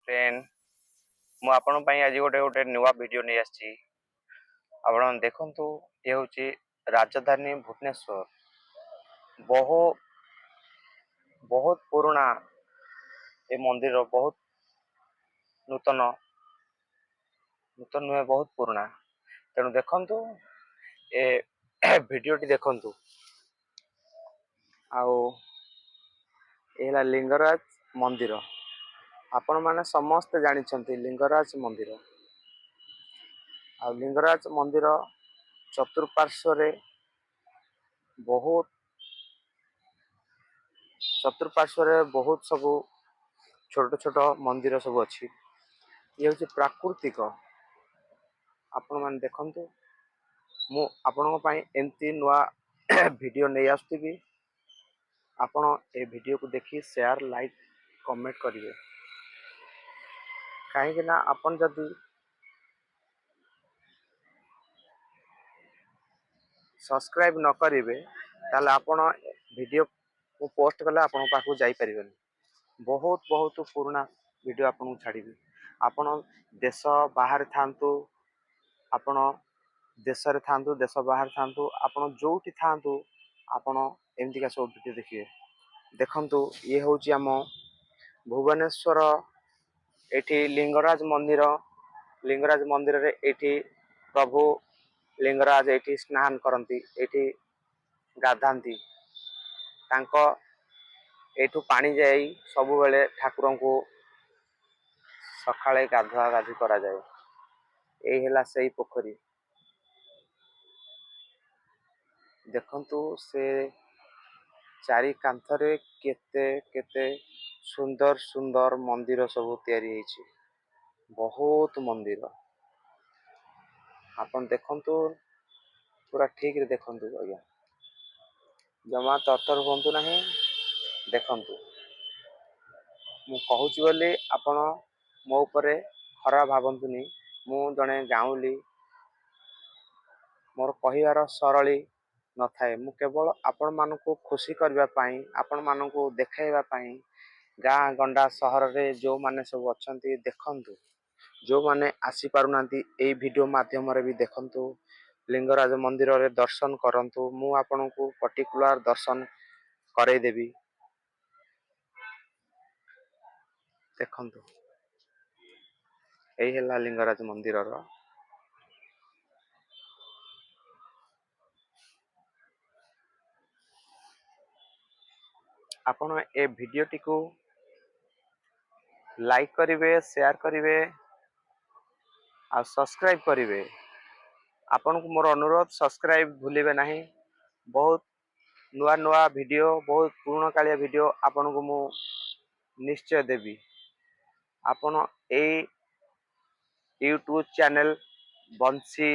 Friend मु आपण पई आज गोटे गोटे नुआ वीडियो नहीं आछि। आपण देखंतु ये होची राजधानी भुवनेश्वर। बहुत बहुत पुराना ए मंदिर बहुत नूतन नूतन नुहे बहुत पुराना। तेणु देखंतु ए वीडियो टी देखंतु आउ एला लिंगराज मंदिर। आपण माने समस्त जानिछंती लिंगराज मंदिर। आ लिंगराज मंदिर चतुर्पार्श्व बहुत सबू छोट छोट मंदिर सब अच्छी। ये हूँ प्राकृतिक। आपण मैंने देखंतु मु आपण एमती नुआ वीडियो नहीं आसुथिबी। आपण ए वीडियो को देखी शेयर लाइक कमेंट करिवे। कहीं ना आपण जदि सब्सक्राइब न करिवे ताले आपण वीडियो को पोस्ट कले आपण पाखु जाई परिबेनी। बहुत बहुत पुराना वीडियो आपन छाड़ी। आपण देश बाहर थांतु, आपण देश रे थांतु, देश बाहर थांतु, आपण जोटी थांतु, आपण एमती सब वीडियो देखिए। देखंतु ये होची आम भुवनेश्वर। एठी लिंगराज मंदिर। लिंगराज मंदिर रे एठी प्रभु लिंगराज एठी स्नान करती, एठी गाधांती। तांको एठू पानी जाई सबु बेले ठाकुर को सकाळे गाधुआ गाधि करा जाए। एही ହେଲା सेही पोखरी। देखंतु से चारि कांथरे केते केते सुंदर सुंदर मंदिर सब तैयारी होईछि। बहुत मंदिर आपन देखंतु पूरा ठीक रे देखंतु आज्ञा। जमा तरतर होंतु नहीं। देखंतु मु कहूची बोली आपण मो उपरे खराब भावंतुनी। मु जने गाउली मोर कहिवार सरली न थाए। मु केवल आपण मानकु खुशी करबा पई, आपण मानकु देखाइबा पई गाँ गंडा सहर रे जो माने सब अछंती देखंतु। जो माने आसी पारुनांती एई वीडियो माध्यम रे भी देखंतु। लिंगराज मंदिर रे दर्शन करंतु। मु आपनकु पर्टिकुलर दर्शन करई देबी। देखंतु एई हेला लिंगराज मंदिर रो। आपण ए वीडियो टी को लाइक करिवे, शेयर करिवे आ सब्सक्राइब करिवे। आपण को मोर अनुरोध सब्सक्राइब भूलिबे नहीं। बहुत नुआ नुआ वीडियो, बहुत पुराना कालिया वीडियो आपण को मु निश्चय देबी। आपण ए यूट्यूब चैनल बंसी